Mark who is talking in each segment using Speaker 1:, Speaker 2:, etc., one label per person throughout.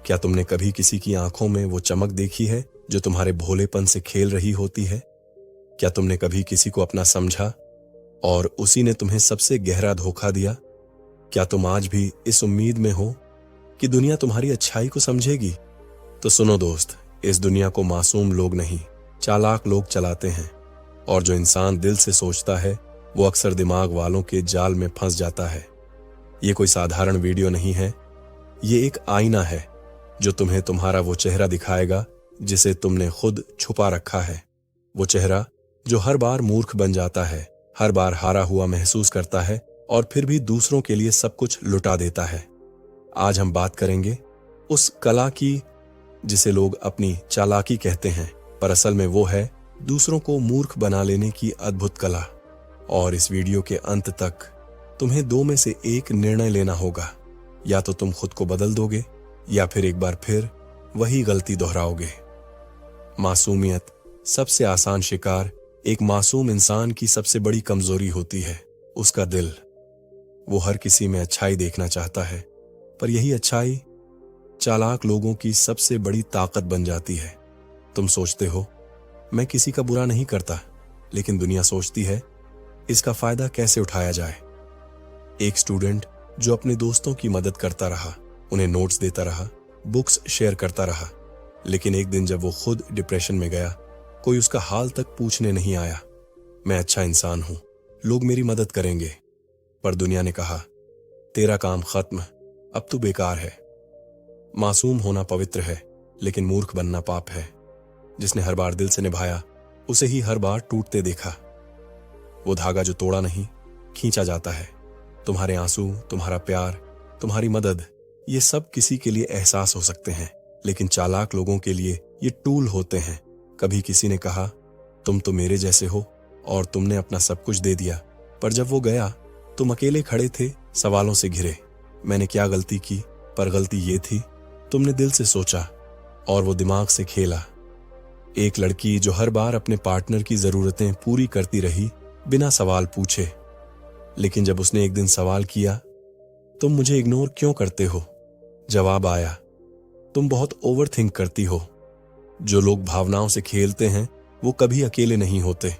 Speaker 1: क्या तुमने कभी किसी की आंखों में वो चमक देखी है जो तुम्हारे भोलेपन से खेल रही होती है? क्या तुमने कभी किसी को अपना समझा और उसी ने तुम्हें सबसे गहरा धोखा दिया? क्या तुम आज भी इस उम्मीद में हो कि दुनिया तुम्हारी अच्छाई को समझेगी? तो सुनो दोस्त, इस दुनिया को मासूम लोग नहीं, चालाक लोग चलाते हैं। और जो इंसान दिल से सोचता है वो अक्सर दिमाग वालों के जाल में फंस जाता है। ये कोई साधारण वीडियो नहीं है, ये एक आईना है जो तुम्हें तुम्हारा वो चेहरा दिखाएगा जिसे तुमने खुद छुपा रखा है। वो चेहरा जो हर बार मूर्ख बन जाता है, हर बार हारा हुआ महसूस करता है और फिर भी दूसरों के लिए सब कुछ लुटा देता है। आज हम बात करेंगे उस कला की जिसे लोग अपनी चालाकी कहते हैं, पर असल में वो है दूसरों को मूर्ख बना लेने की अद्भुत कला। और इस वीडियो के अंत तक तुम्हें दो में से एक निर्णय लेना होगा, या तो तुम खुद को बदल दोगे या फिर एक बार फिर वही गलती दोहराओगे। मासूमियत, सबसे आसान शिकार एक मासूम इंसान की सबसे बड़ी कमजोरी होती है, उसका दिल। वो हर किसी में अच्छाई देखना चाहता है, पर यही अच्छाई चालाक लोगों की सबसे बड़ी ताकत बन जाती है। तुम सोचते हो मैं किसी का बुरा नहीं करता, लेकिन दुनिया सोचती है इसका फायदा कैसे उठाया जाए। एक स्टूडेंट जो अपने दोस्तों की मदद करता रहा, उन्हें नोट्स देता रहा, बुक्स शेयर करता रहा, लेकिन एक दिन जब वो खुद डिप्रेशन में गया, कोई उसका हाल तक पूछने नहीं आया। मैं अच्छा इंसान हूं, लोग मेरी मदद करेंगे। पर दुनिया ने कहा तेरा काम खत्म, अब तू बेकार है। मासूम होना पवित्र है, लेकिन मूर्ख बनना पाप है। जिसने हर बार दिल से निभाया, उसे ही हर बार टूटते देखा। वो धागा जो तोड़ा नहीं, खींचा जाता है। तुम्हारे आंसू, तुम्हारा प्यार, तुम्हारी मदद, ये सब किसी के लिए एहसास हो सकते हैं, लेकिन चालाक लोगों के लिए ये टूल होते हैं। कभी किसी ने कहा तुम तो मेरे जैसे हो और तुमने अपना सब कुछ दे दिया, पर जब वो गया तुम अकेले खड़े थे, सवालों से घिरे। मैंने क्या गलती की? पर गलती ये थी तुमने दिल से सोचा और वो दिमाग से खेला। एक लड़की जो हर बार अपने पार्टनर की जरूरतें पूरी करती रही बिना सवाल पूछे, लेकिन जब उसने एक दिन सवाल किया तुम मुझे इग्नोर क्यों करते हो, जवाब आया तुम बहुत ओवर थिंक करती हो। जो लोग भावनाओं से खेलते हैं वो कभी अकेले नहीं होते,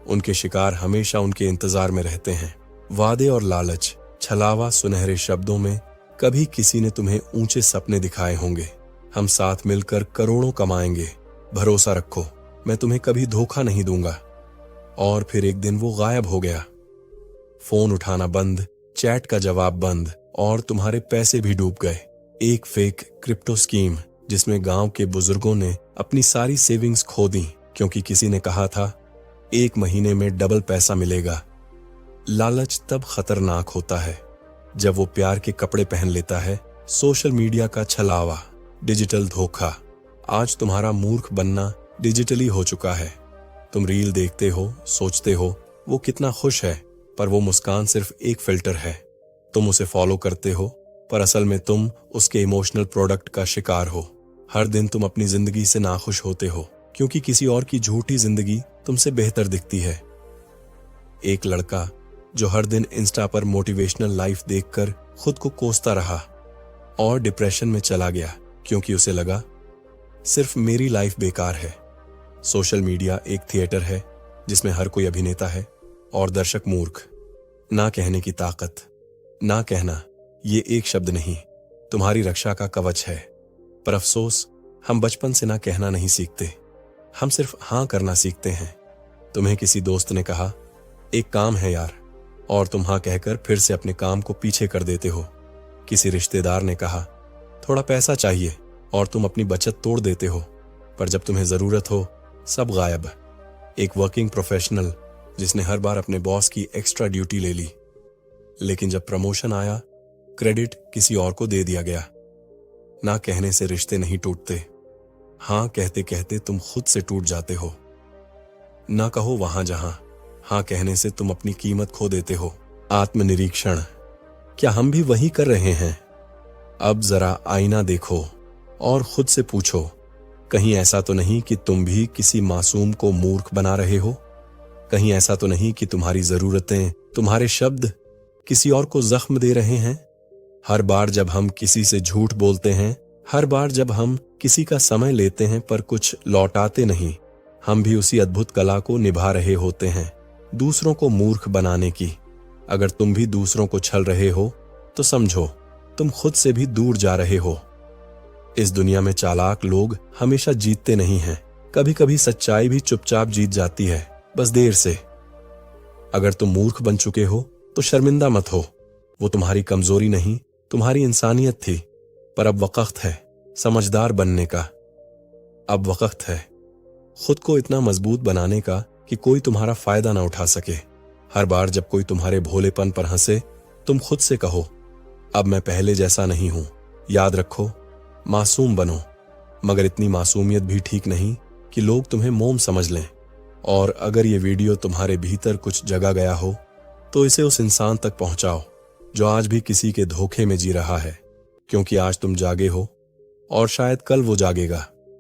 Speaker 1: उनके शिकार हमेशा उनके इंतजार में रहते हैं। वादे और लालच, छलावा, सुनहरे शब्दों में कभी किसी ने तुम्हें ऊंचे सपने दिखाए होंगे। हम साथ मिलकर करोड़ों कमाएंगे, भरोसा रखो, मैं तुम्हें कभी धोखा नहीं दूंगा। और फिर एक दिन वो गायब हो गया। फोन उठाना बंद, चैट का जवाब बंद, और तुम्हारे पैसे भी डूब गए। एक फेक क्रिप्टो स्कीम जिसमें गांव के बुजुर्गों ने अपनी सारी सेविंग्स खो दी क्योंकि किसी ने कहा था 1 महीने में डबल पैसा मिलेगा। लालच तब खतरनाक होता है जब वो प्यार के कपड़े पहन लेता है। सोशल मीडिया का छलावा, डिजिटल धोखा। आज तुम्हारा मूर्ख बनना डिजिटली हो चुका है। तुम रील देखते हो, सोचते हो वो कितना खुश है, पर वो मुस्कान सिर्फ एक फिल्टर है। तुम उसे फॉलो करते हो, पर असल में तुम उसके इमोशनल प्रोडक्ट का शिकार हो। हर दिन तुम अपनी जिंदगी से नाखुश होते हो क्योंकि किसी और की झूठी जिंदगी तुमसे बेहतर दिखती है। एक लड़का जो हर दिन इंस्टा पर मोटिवेशनल लाइफ देखकर खुद को कोसता रहा और डिप्रेशन में चला गया क्योंकि उसे लगा सिर्फ मेरी लाइफ बेकार है। सोशल मीडिया एक थिएटर है जिसमें हर कोई अभिनेता है और दर्शक मूर्ख। ना कहने की ताकत। ना कहना ये एक शब्द नहीं, तुम्हारी रक्षा का कवच है। पर अफसोस, हम बचपन से ना कहना नहीं सीखते, हम सिर्फ हाँ करना सीखते हैं। तुम्हें किसी दोस्त ने कहा एक काम है यार, और तुम हाँ कहकर फिर से अपने काम को पीछे कर देते हो। किसी रिश्तेदार ने कहा थोड़ा पैसा चाहिए, और तुम अपनी बचत तोड़ देते हो, पर जब तुम्हें जरूरत हो सब गायब। एक वर्किंग प्रोफेशनल जिसने हर बार अपने बॉस की एक्स्ट्रा ड्यूटी ले ली, लेकिन जब प्रमोशन आया क्रेडिट किसी और को दे दिया गया। ना कहने से रिश्ते नहीं टूटते, हाँ कहते कहते तुम खुद से टूट जाते हो। ना कहो वहां जहां हाँ कहने से तुम अपनी कीमत खो देते हो। आत्मनिरीक्षण, क्या हम भी वही कर रहे हैं? अब जरा आईना देखो और खुद से पूछो, कहीं ऐसा तो नहीं कि तुम भी किसी मासूम को मूर्ख बना रहे हो? कहीं ऐसा तो नहीं कि तुम्हारी जरूरतें, तुम्हारे शब्द किसी और को जख्म दे रहे हैं? हर बार जब हम किसी से झूठ बोलते हैं हर बार जब हम किसी का समय लेते हैं पर कुछ लौटाते नहीं, हम भी उसी अद्भुत कला को निभा रहे होते हैं, दूसरों को मूर्ख बनाने की। अगर तुम भी दूसरों को छल रहे हो तो समझो तुम खुद से भी दूर जा रहे हो। इस दुनिया में चालाक लोग हमेशा जीतते नहीं हैं, कभी कभी सच्चाई भी चुपचाप जीत जाती है, बस देर से। अगर तुम मूर्ख बन चुके हो तो शर्मिंदा मत हो, वो तुम्हारी कमजोरी नहीं, तुम्हारी इंसानियत थी। पर अब वक्त है समझदार बनने का। अब वक्त है खुद को इतना मजबूत बनाने का कि कोई तुम्हारा फायदा ना उठा सके। हर बार जब कोई तुम्हारे भोलेपन पर हंसे, तुम खुद से कहो, अब मैं पहले जैसा नहीं हूं। याद रखो, मासूम बनो, मगर इतनी मासूमियत भी ठीक नहीं कि लोग तुम्हें मोम समझ लें। और अगर ये वीडियो तुम्हारे भीतर कुछ जगा गया हो तो इसे उस इंसान तक पहुंचाओ जो आज भी किसी के धोखे में जी रहा है, क्योंकि आज तुम जागे हो और शायद कल वो जागेगा।